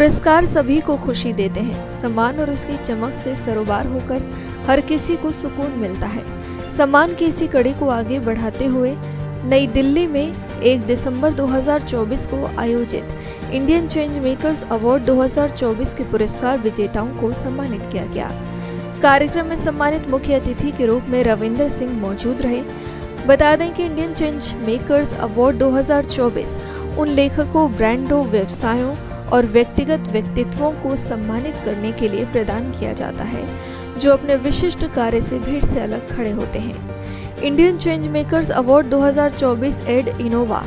पुरस्कार सभी को खुशी देते हैं। सम्मान और उसकी चमक से सरोबार होकर हर किसी को सुकून मिलता है। सम्मान की इसी कड़ी को आगे बढ़ाते हुए नई दिल्ली में 1 दिसंबर 2024 को आयोजित इंडियन चेंज मेकर्स अवार्ड 2024 के पुरस्कार विजेताओं को सम्मानित किया गया। कार्यक्रम में सम्मानित मुख्य अतिथि के रूप में रविंद्र सिंह मौजूद रहे। बता दें कि इंडियन चेंज मेकर्स अवार्ड 2024 उन लेखकों, ब्रांडों, व्यवसायों और व्यक्तिगत व्यक्तित्वों को सम्मानित करने के लिए प्रदान किया जाता है जो अपने विशिष्ट कार्य से भीड़ से अलग खड़े होते हैं। इंडियन चेंज मेकर्स अवार्ड 2024 एड इनोवा,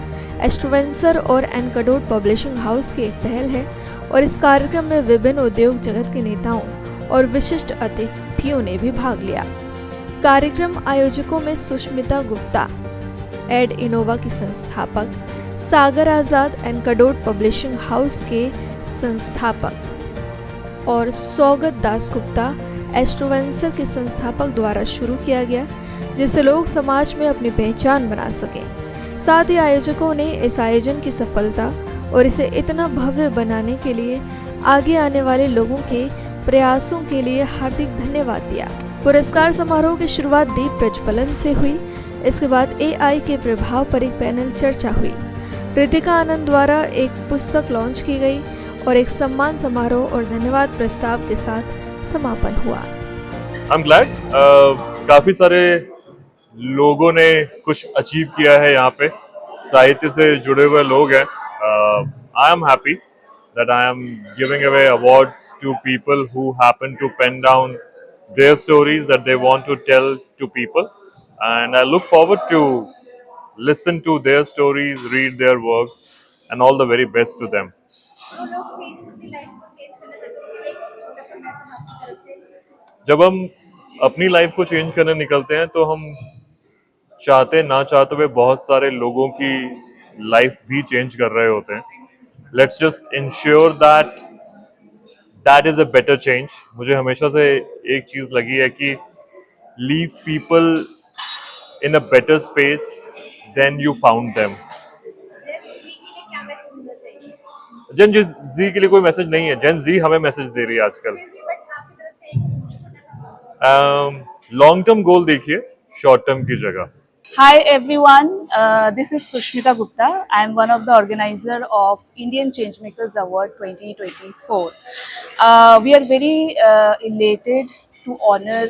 एस्ट्रोवेंसर और एनकडोट पब्लिशिंग हाउस की एक पहल है और इस कार्यक्रम में विभिन्न उद्योग जगत के नेताओं और विशिष्ट अतिथियों ने भी भाग लिया। कार्यक्रम आयोजकों में सुष्मिता गुप्ता, एड इनोवा की संस्थापक, सागर आजाद, एनकडोट पब्लिशिंग हाउस के संस्थापक और सौगत दासगुप्ता, एस्ट्रोवेंसर के संस्थापक द्वारा शुरू किया गया, जिससे लोग समाज में अपनी पहचान बना सकें। साथ ही आयोजकों ने इस आयोजन की सफलता और इसे इतना भव्य बनाने के लिए आगे आने वाले लोगों के प्रयासों के लिए हार्दिक धन्यवाद दिया। पुरस्कार समारोह की शुरुआत दीप प्रज्वलन से हुई। इसके बाद AI के प्रभाव पर एक पैनल चर्चा हुई। रितिका आनंद द्वारा एक पुस्तक लॉन्च की गई और एक सम्मान समारोह और धन्यवाद प्रस्ताव के साथ समापन हुआ। I'm glad काफी सारे लोगों ने कुछ अचीव किया है यहाँ पे, साहित्य से जुड़े हुए लोग हैं। I am happy that I am giving away awards to people who happen to pen down their stories that they want to tell to people, and I look forward to listen to their stories, read their works, and all the very best to them. जब हम अपनी life को change करने निकलते हैं तो हम चाहते ना चाहते हुए बहुत सारे लोगों की लाइफ भी चेंज कर रहे होते हैं। Let's just ensure that is a better change. मुझे हमेशा से एक चीज लगी है कि leave people in a better space than you found them. जेन जी के लिए कोई मैसेज नहीं है, जेन जी हमें मैसेज दे रही है आजकल। लॉन्ग टर्म गोल देखिए शॉर्ट टर्म की जगह। Hi everyone, this is Sushmita Gupta. I am one of the organizer of Indian Changemakers Award 2024. We are very elated to honor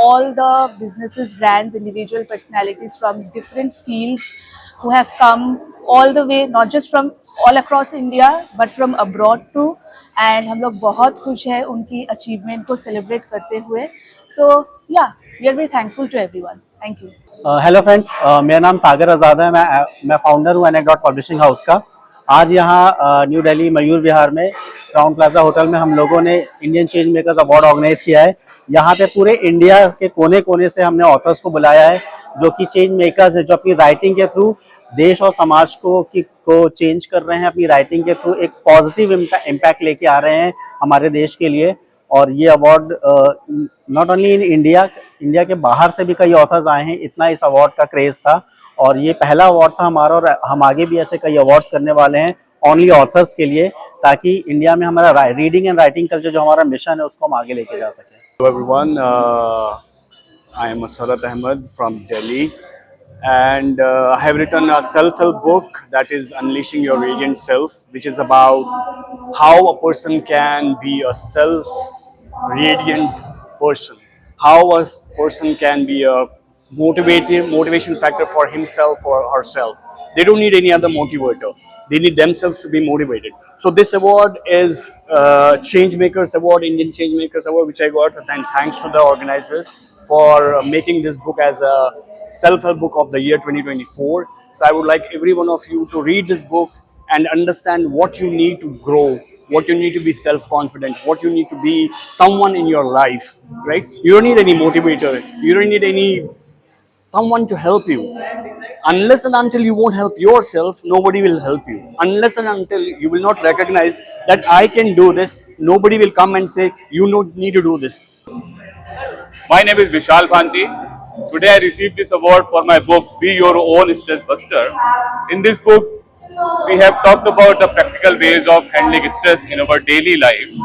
all the businesses, brands, individual personalities from different fields who have come all the way, not just from all across India, but from abroad too. And हम लोग बहुत खुश हैं उनकी achievement को celebrate करते हुए. So yeah, we are very thankful to everyone. Thank you. Hello friends, मेरा नाम सागर आज़ाद है। मैं फाउंडर हूँ एनेक्डोट पब्लिशिंग हाउस का। आज यहाँ न्यू दिल्ली मयूर विहार में क्राउन प्लाजा होटल में हम लोगों ने Indian change makers award organise किया है। यहाँ पे पूरे इंडिया के कोने कोने से हमने ऑथर्स को बुलाया है जो कि चेंज मेकर्स है, जो अपनी राइटिंग के थ्रू देश और समाज को चेंज कर रहे हैं। अपनी राइटिंग के थ्रू एक पॉजिटिव इम्पैक्ट लेके आ रहे हैं हमारे देश के लिए। और ये award not only in India के बाहर से भी कई ऑथर्स आए हैं, इतना इस अवार्ड का क्रेज था। और ये पहला अवार्ड था हमारा और हम आगे भी ऐसे कई अवार्ड्स करने वाले हैं ओनली ऑथर्स के लिए, ताकि इंडिया में हमारा रीडिंग एंड राइटिंग कल्चर जो हमारा मिशन है उसको हम आगे लेके जा सकें। Hello everyone, I am Sarat Ahmed from Delhi, and I have written a self-help book that is Unleashing Your Radiant Self, which is about how a person can be a self-radiant person, how a person can be a motivation factor for himself or herself. They don't need any other motivator. They need themselves to be motivated. So this award is Changemakers Award, Indian Changemakers Award, which I got, and thanks to the organizers for making this book as a self-help book of the year 2024. So I would like every one of you to read this book and understand what you need to grow, what you need to be self-confident, what you need to be someone in your life, right? You don't need any motivator. You don't need someone to help you. Unless and until you won't help yourself, nobody will help you. Unless and until you will not recognize that I can do this, nobody will come and say, you don't need to do this. My name is Vishal Bhanti. Today I received this award for my book, Be Your Own Stress Buster. In this book, we have talked about the practical practical ways of handling stress in our daily lives.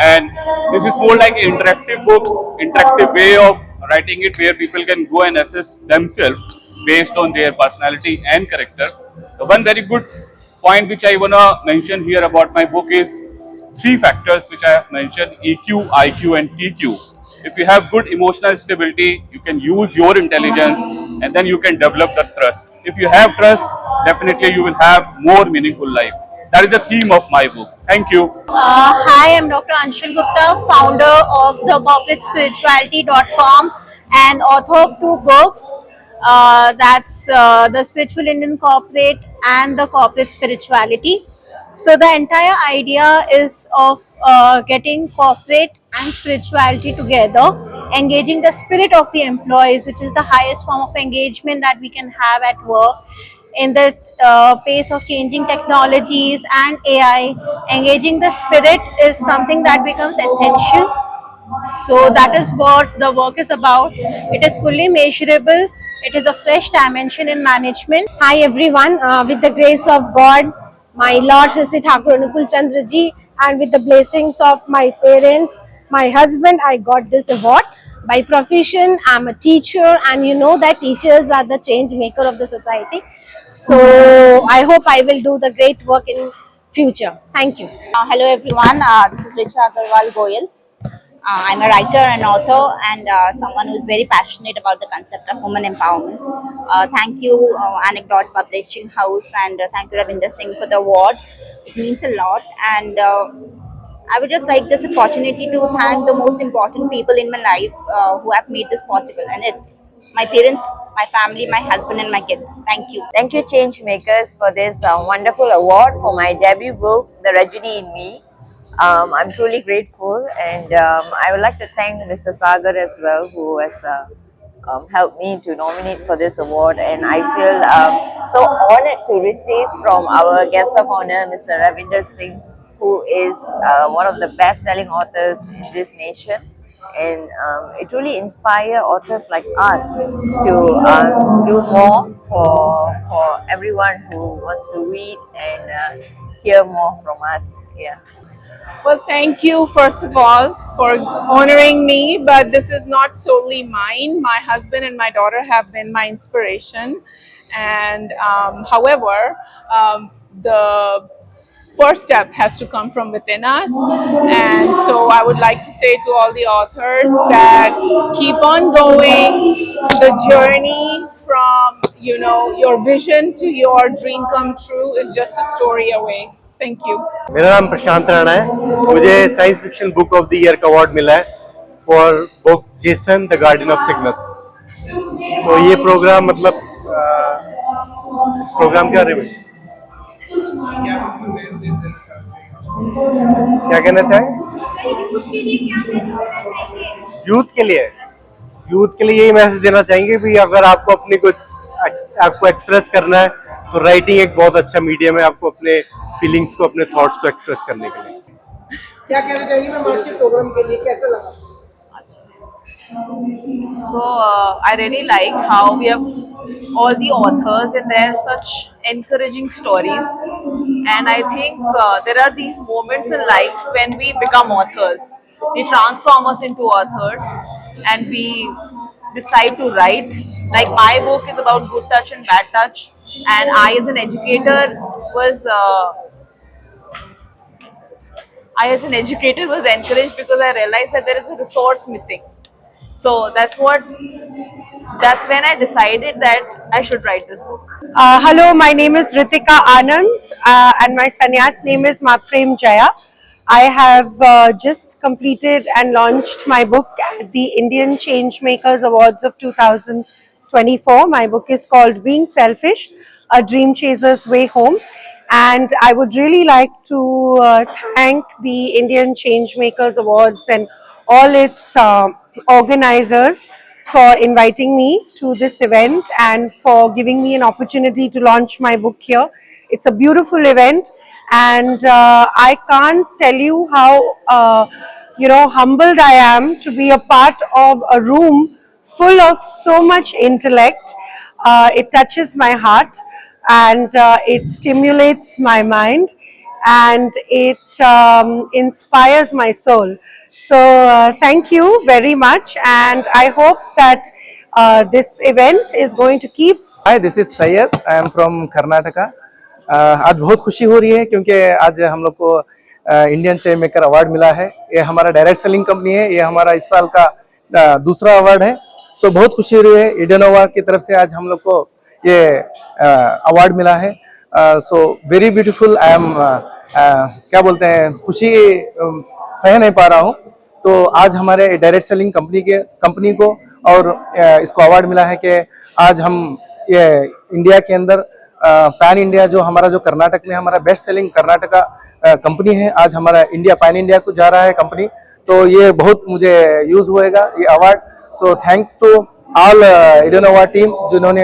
And this is more like an interactive book, interactive way of writing it, where people can go and assess themselves based on their personality and character. The one very good point which I wanna mention here about my book is three factors which I have mentioned: EQ, IQ, and TQ. If you have good emotional stability, you can use your intelligence, and then you can develop the trust. If you have trust, definitely you will have more meaningful life. That is the theme of my book. Thank you. Hi, I'm Dr. Anshul Gupta, founder of the corporatespirituality.com and author of two books. That's The Spiritual Indian Corporate and The Corporate Spirituality. So the entire idea is of getting corporate and spirituality together, engaging the spirit of the employees, which is the highest form of engagement that we can have at work. In the pace of changing technologies and AI, engaging the spirit is something that becomes essential. So that is what the work is about. It is fully measurable. It is a fresh dimension in management. Hi everyone, with the grace of God, my Lord Sri Thakur Anukul Chandra ji, and with the blessings of my parents, my husband, I got this award. By profession, I'm a teacher, and you know that teachers are the change maker of the society. So I hope I will do the great work in future. Thank you. Hello everyone, this is Richa Agarwal Goyal. I'm a writer and author and someone who is very passionate about the concept of women empowerment. Thank you, Anecdote Publishing House, and thank you, Ravinder Singh, for the award. It means a lot, and I would just like this opportunity to thank the most important people in my life who have made this possible, and it's my parents, my family, my husband, and my kids. Thank you. Thank you, Change Makers, for this wonderful award for my debut book, The Rajini in Me. I'm truly grateful, and I would like to thank Mr. Sagar as well, who has helped me to nominate for this award, and I feel so honored to receive from our guest of honor, Mr. Ravinder Singh, who is one of the best-selling authors in this nation. And it really inspires authors like us to do more for everyone who wants to read and hear more from us. Yeah. Well, thank you, first of all, for honoring me, but this is not solely mine. My husband and my daughter have been my inspiration. And however, the first step has to come from within us. And so I would like to say to all the authors that keep on going. The journey from, your vision to your dream come true is just a story away. Thank you. मेरा नाम प्रशांत राणा है. मुझे science fiction book of the year का award मिला है for book Jason the guardian of Cygnus. तो ये programme मतलब इस प्रोग्राम के बारे में क्या कहना चाहें? यूथ के लिए यही मैसेज देना चाहेंगे कि अगर आपको अपनी कुछ आपको एक्सप्रेस करना है तो राइटिंग एक बहुत अच्छा मीडियम है आपको अपने फीलिंग्स को, अपने थॉट्स को एक्सप्रेस करने के लिए. क्या कहना चाहिए मैम आज के प्रोग्राम के लिए, कैसा लगा? So I really like how we have all the authors and there such encouraging stories, and I think there are these moments in life when we become authors. They transform us into authors and we decide to write. Like my book is about good touch and bad touch, and I as an educator was encouraged because I realized that there is a resource missing. So that's when I decided that I should write this book. Hello, my name is Ritika Anand, and my sannyas name is Maprem Jaya. I have just completed and launched my book at the Indian Change Makers Awards of 2024. My book is called Being Selfish, A Dream Chaser's Way Home. And I would really like to thank the Indian Change Makers Awards and all its organizers for inviting me to this event and for giving me an opportunity to launch my book here. It's a beautiful event, and I can't tell you how humbled I am to be a part of a room full of so much intellect. It touches my heart and it stimulates my mind, and it inspires my soul. So thank you very much, and I hope that this event is going to keep. Hi, this is Syed. I am from Karnataka. आज बहुत खुशी हो रही है क्योंकि आज हम लोग को इंडियन चेन मेकर अवार्ड मिला है। ये हमारा डायरेक्ट सेलिंग कंपनी है, ये हमारा इस साल का दूसरा अवार्ड है। सो बहुत खुशी हो रही है, इडेनोवा की तरफ से आज हम लोग को ये अवार्ड मिला है। So very beautiful. I am क्या बोलते हैं, खुशी सह नहीं पा रहा हूँ। तो आज हमारे डायरेक्ट सेलिंग कंपनी को और इसको अवार्ड मिला है कि आज हम ये इंडिया के अंदर पैन इंडिया जो हमारा जो कर्नाटक में हमारा बेस्ट सेलिंग कर्नाटका कंपनी है, आज हमारा इंडिया पैन इंडिया को जा रहा है कंपनी। तो ये बहुत मुझे यूज होएगा ये award. So thanks to all इडेनोवा टीम जिन्होंने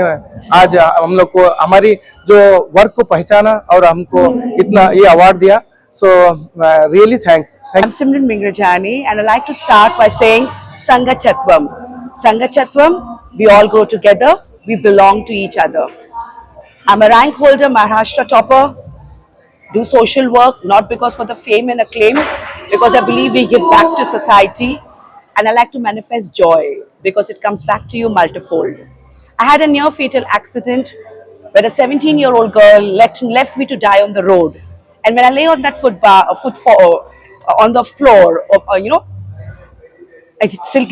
आज हम लोग को हमारी जो वर्क को पहचाना और हमको इतना ये अवार्ड दिया। So really thanks. I'm Simran Mingrajani, and I'd like to start by saying Sangachatvam. Sangachatvam, we all go together, we belong to each other. I'm a rank holder, Maharashtra topper, do social work, not because for the fame and acclaim, because I believe we give back to society, and I like to manifest joy because it comes back to you multifold. I had a near fatal accident where a 17-year-old girl left me to die on the road. And when I lay on that on the floor, it still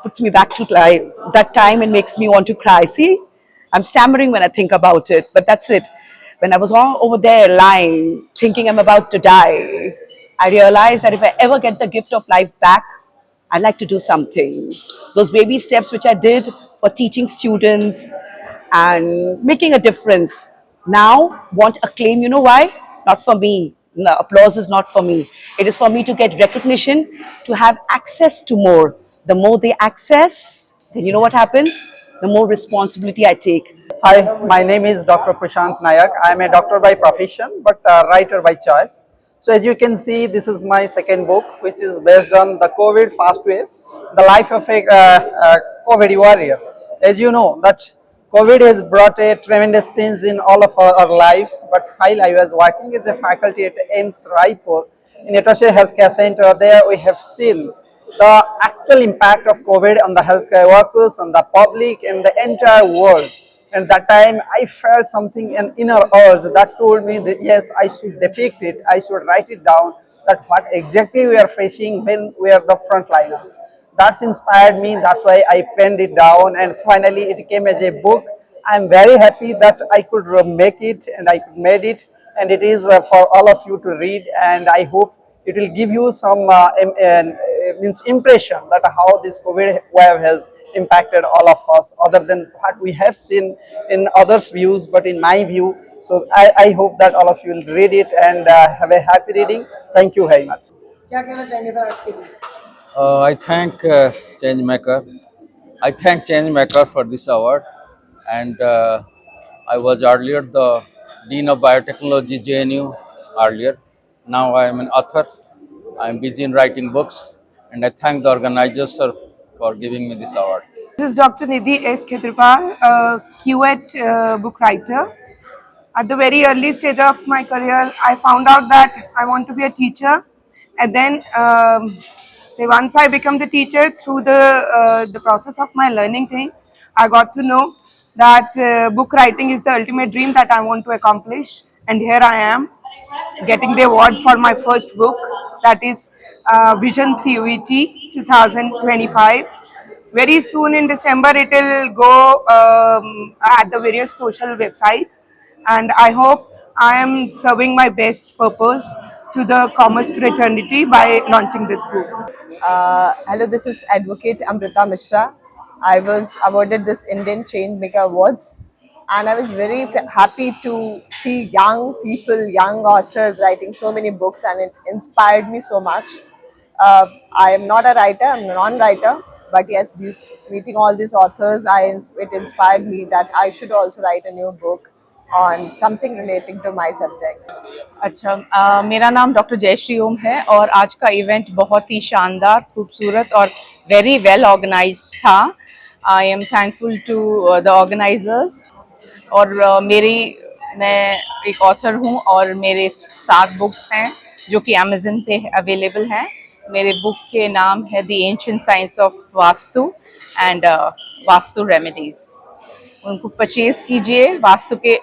puts me back to that time and makes me want to cry. See, I'm stammering when I think about it, but that's it. When I was all over there lying, thinking I'm about to die, I realized that if I ever get the gift of life back, I'd like to do something. Those baby steps which I did for teaching students and making a difference, now want acclaim. You know why? Not for me. No, applause is not for me. It is for me to get recognition, to have access to more. The more they access, then you know what happens? The more responsibility I take. Hi, my name is Dr. Prashant Nayak. I am a doctor by profession, but a writer by choice. So as you can see, this is my second book, which is based on the COVID fast wave, the life of a COVID warrior. As you know, that COVID has brought a tremendous change in all of our lives, but while I was working as a faculty at AIIMS Raipur in Etosha Healthcare Center, there we have seen the actual impact of COVID on the healthcare workers, on the public, and the entire world. And that time I felt something, an inner urge that told me that yes, I should depict it, I should write it down, that what exactly we are facing when we are the frontliners. That's inspired me, that's why I penned it down, and finally it came as a book. I'm very happy that I could make it and I could made it, and it is for all of you to read, and I hope it will give you some impression that how this COVID wave has impacted all of us, other than what we have seen in others' views, but in my view. So I hope that all of you will read it and have a happy reading. Thank you very much. क्या कहना चाहेंगे sir आज के लिए? I thank Changemaker. I thank Changemaker for this award, and I was earlier the Dean of Biotechnology, JNU earlier. Now I am an author. I am busy in writing books, and I thank the organizers, sir, for giving me this award. This is Dr. Nidhi S. Khetrapal, a QET book writer. At the very early stage of my career, I found out that I want to be a teacher, and then once I become the teacher, through the process of my learning thing, I got to know that book writing is the ultimate dream that I want to accomplish. And here I am, getting the award for my first book, that is Vision CUET 2025. Very soon in December, it will go at the various social websites, and I hope I am serving my best purpose to the commerce fraternity by launching this book. Hello, this is Advocate Amrita Mishra. I was awarded this Indian Changemaker Awards, and I was very happy to see young people, young authors writing so many books, and it inspired me so much. I am not a writer, I am a non-writer, but yes, meeting all these authors, it inspired me that I should also write a new book on something relating to my subject. अच्छा, मेरा नाम doctor Jayashree ओम है और आज का event बहुत ही शानदार, खूबसूरत और वेरी वेल ऑर्गेनाइज्ड था. I am thankful to the organisers. और मैं एक ऑथर हूँ और मेरे 7 बुक्स हैं जो कि अमेजन पे अवेलेबल हैं। मेरे बुक के नाम है the ancient science of vastu and vastu remedies. उनको परचेज कीजिए, वास्तु के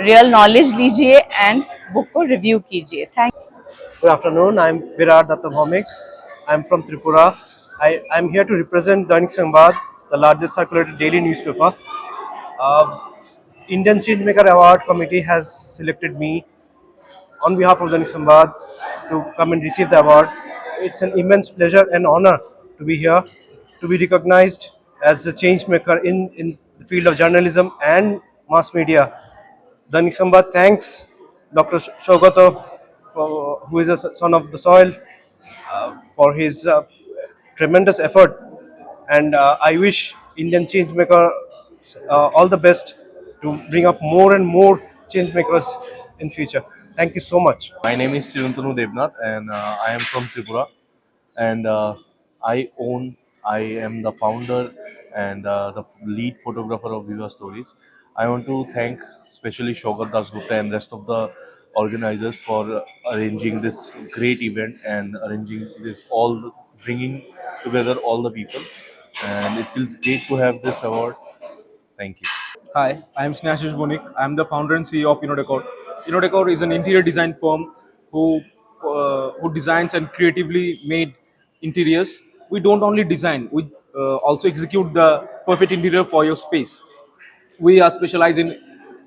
रियल नॉलेज लीजिए एंड बुक को रिव्यू कीजिए। Thank you. Good afternoon. I'm Virat Datta Bhaumik. I'm from Tripura. I'm here to represent Dainik Samvad, the largest circulated daily newspaper. Indian Changemaker Award Committee has selected me on behalf of Dainik Samvad to come and receive the award. It's an immense pleasure and honor to be here, to be recognized as a change maker in the field of journalism and mass media. Dainik Samvad thanks Dr. Shogato, who is a son of the soil, for his tremendous effort, and I wish Indian Changemaker all the best to bring up more and more change makers in future. Thank you so much. My name is Chiruntanu Devnath, and I am from Tripura, and I am the founder and the lead photographer of Viva Stories. I want to thank especially Shogat Das Gupta and rest of the organizers for arranging this great event and arranging this bringing together all the people, and it feels great to have this award. Thank you. Hi, I am Snehashish Bonik. I am the founder and CEO of InnoDecor. InnoDecor is an interior design firm who designs and creatively made interiors. We don't only design, we also execute the perfect interior for your space. We are specialized in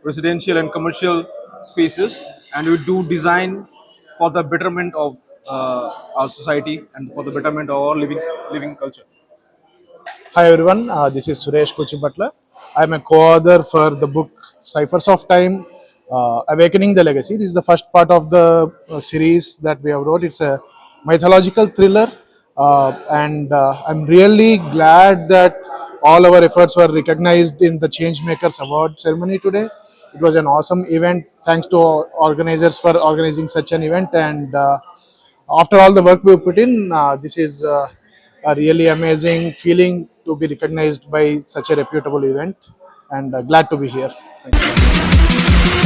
residential and commercial spaces, and we do design for the betterment of our society and for the betterment of our living culture. Hi everyone, this is Suresh Kochipatla. I am a co-author for the book Ciphers of Time, Awakening the Legacy. This is the first part of the series that we have wrote. It's a mythological thriller, and I'm really glad that all our efforts were recognized in the Changemakers Award ceremony today. It was an awesome event. Thanks to organizers for organizing such an event, and after all the work we put in, this is a really amazing feeling to be recognized by such a reputable event, and glad to be here. Thank you.